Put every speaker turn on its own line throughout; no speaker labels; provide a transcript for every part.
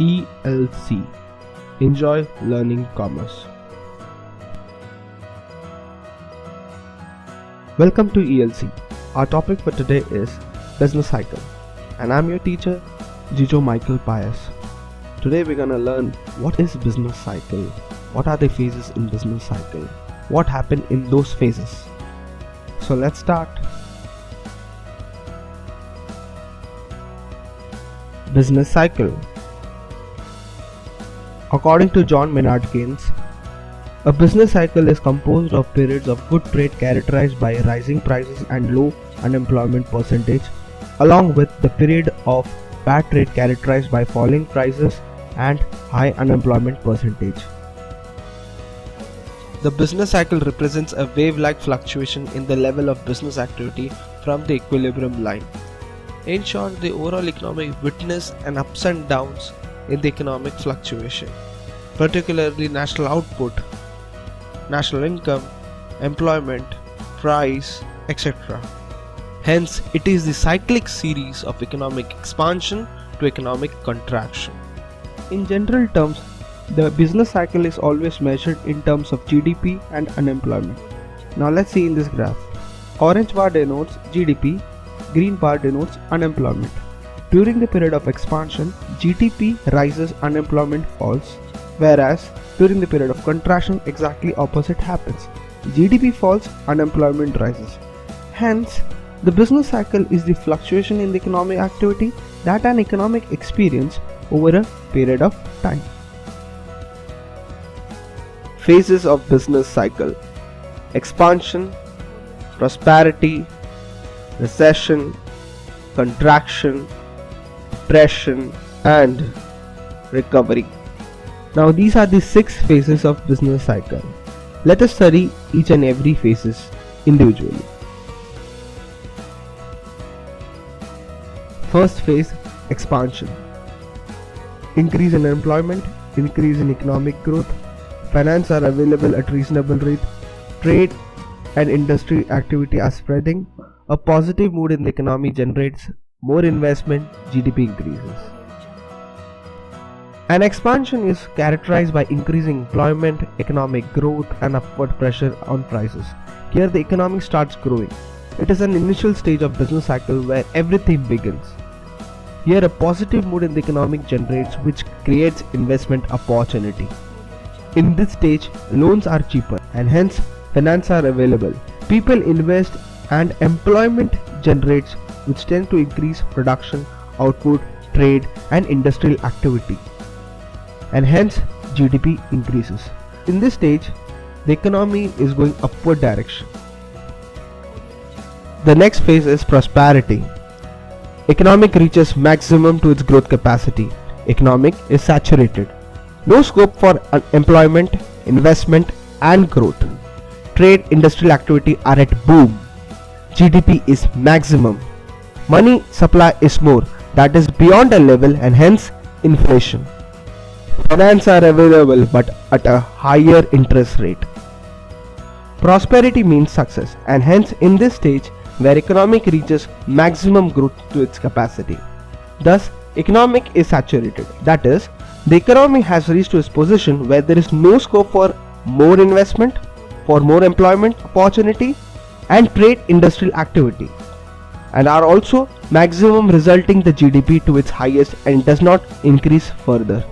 eLc. Enjoy learning commerce. Welcome to eLc. Our topic for today is business cycle, and I'm your teacher, Jijo Michael Pius. Today we're gonna learn what is business cycle, what are the phases in business cycle, what happened in those phases. So let's start. Business cycle. According to John Maynard Keynes, a business cycle is composed of periods of good trade characterized by rising prices and low unemployment percentage, along with the period of bad trade characterized by falling prices and high unemployment percentage. The business cycle represents a wave-like fluctuation in the level of business activity from the equilibrium line. In short, the overall economy witnessed an ups and downs in the economic fluctuation, particularly national output, national income, employment, price, etc. Hence, it is the cyclic series of economic expansion to economic contraction. In general terms, the business cycle is always measured in terms of GDP and unemployment. Now let's see in this graph. Orange bar denotes GDP, green bar denotes unemployment. During the period of expansion, GDP rises, unemployment falls, whereas during the period of contraction, exactly opposite happens. GDP falls, unemployment rises. Hence, the business cycle is the fluctuation in the economic activity that an economic experience over a period of time. Phases of business cycle: expansion, prosperity, recession, contraction, depression, and recovery. Now these are the 6 phases of business cycle. Let us study each and every phases individually. First phase, expansion. Increase in employment, increase in economic growth, finance are available at reasonable rate, trade and industry activity are spreading, a positive mood in the economy generates more investment, GDP increases. An expansion is characterized by increasing employment, economic growth and upward pressure on prices. Here the economy starts growing. It is an initial stage of business cycle where everything begins. Here a positive mood in the economic generates, which creates investment opportunity. In this stage, loans are cheaper and hence finance are available. People invest and employment generates, which tend to increase production, output, trade and industrial activity, and hence GDP increases. In this stage, the economy is going upward direction. The next phase is prosperity. Economic reaches maximum to its growth capacity. Economic is saturated. No scope for employment, investment and growth. Trade, industrial activity are at boom. GDP is maximum. Money supply is more, that is beyond a level, and hence inflation. Finance are available but at a higher interest rate. Prosperity means success, and hence in this stage where economic reaches maximum growth to its capacity. Thus, economic is saturated, that is, the economy has reached to its position where there is no scope for more investment, for more employment opportunity and trade industrial activity, and are also maximum, resulting the GDP to its highest and does not increase further.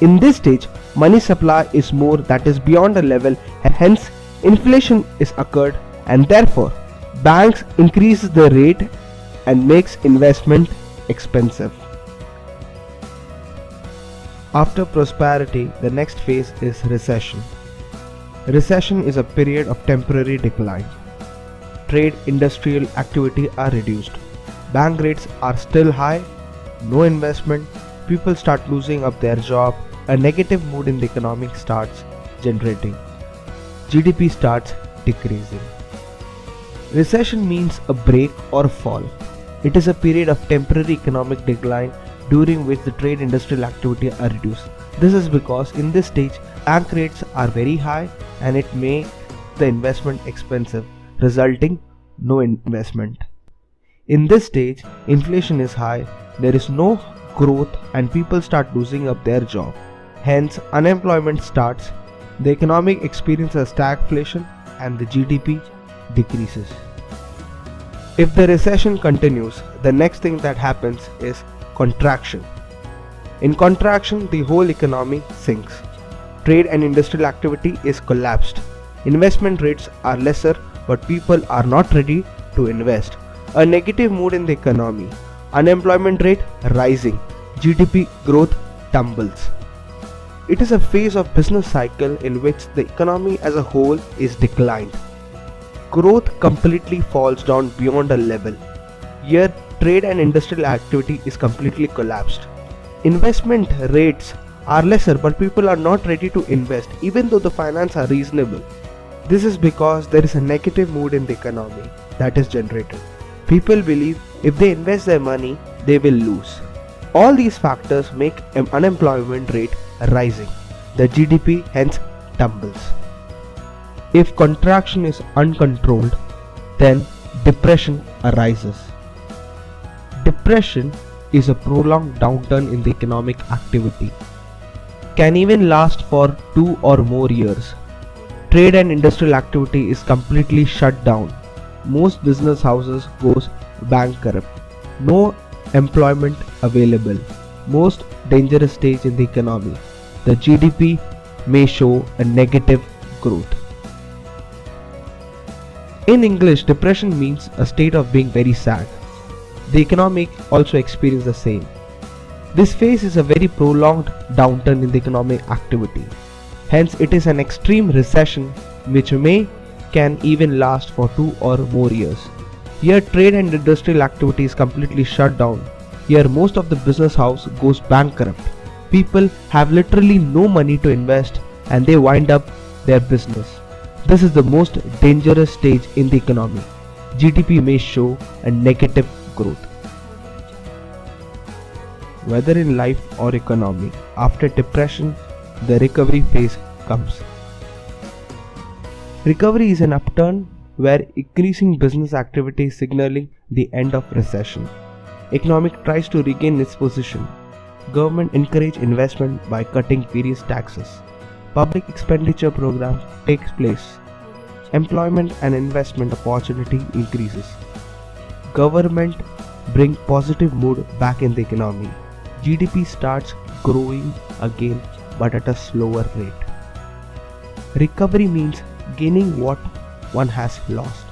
In this stage, money supply is more, that is beyond a level, and hence inflation is occurred, and therefore banks increase the rate and makes investment expensive. After prosperity, the next phase is recession. Recession is a period of temporary decline. Trade, industrial activity are reduced. Bank rates are still high, no investment, people start losing up their job, a negative mood in the economy starts generating. GDP starts decreasing. Recession means a break or fall. It is a period of temporary economic decline during which the trade industrial activity are reduced. This is because in this stage bank rates are very high and it makes the investment expensive, resulting no investment. In this stage, inflation is high, there is no growth and people start losing up their job. Hence, unemployment starts, the economic experiences stagflation and the GDP decreases. If the recession continues, the next thing that happens is contraction. In contraction, the whole economy sinks. Trade and industrial activity is collapsed. Investment rates are lesser, but people are not ready to invest. A negative mood in the economy. Unemployment rate rising. GDP growth tumbles. It is a phase of business cycle in which the economy as a whole is declined. Growth completely falls down beyond a level. Here, trade and industrial activity is completely collapsed. Investment rates are lesser, but people are not ready to invest even though the finance are reasonable. This is because there is a negative mood in the economy that is generated. People believe if they invest their money, they will lose. All these factors make unemployment rate rising. The GDP hence tumbles. If contraction is uncontrolled, then depression arises. Depression is a prolonged downturn in the economic activity. Can even last for 2 or more years. Trade and industrial activity is completely shut down. Most business houses goes bankrupt. No employment available. Most dangerous stage in the economy. The GDP may show a negative growth. In English, depression means a state of being very sad. The economy also experiences the same. This phase is a very prolonged downturn in the economic activity. Hence, it is an extreme recession which can even last for 2 or more years. Here, trade and industrial activity is completely shut down. Here, most of the business house goes bankrupt. People have literally no money to invest and they wind up their business. This is the most dangerous stage in the economy. GDP may show a negative growth. Whether in life or economy, after depression, the recovery phase comes. Recovery is an upturn where increasing business activity is signaling the end of recession. Economic tries to regain its position. Government encourage investment by cutting various taxes. Public expenditure program takes place. Employment and investment opportunity increases. Government bring positive mood back in the economy. GDP starts growing again but at a slower rate. Recovery means gaining what one has lost.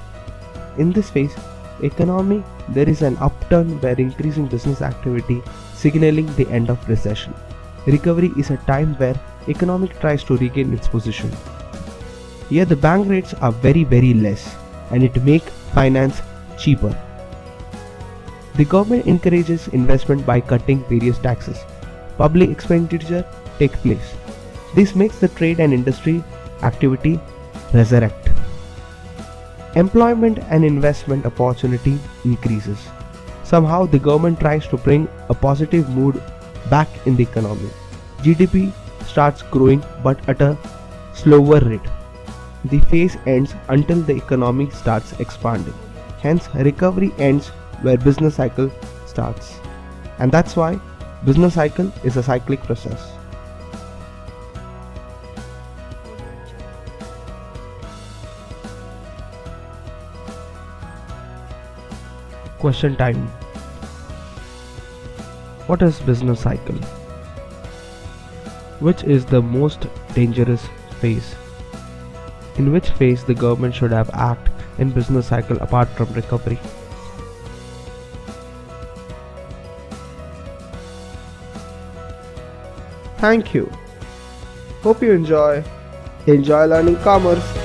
In this phase, economy, there is an upturn where increasing business activity signaling the end of recession. Recovery is a time where economic tries to regain its position. Here the bank rates are very less and it make finance cheaper. The government encourages investment by cutting various taxes. Public expenditure take place. This makes the trade and industry activity resurrect. Employment and investment opportunity increases. Somehow the government tries to bring a positive mood back in the economy. GDP starts growing but at a slower rate. The phase ends until the economy starts expanding. Hence, recovery ends where business cycle starts. And that's why business cycle is a cyclic process. Question time. What is business cycle? Which is the most dangerous phase? In which phase the government should have act in business cycle apart from recovery? Thank you. Hope you enjoy learning commerce.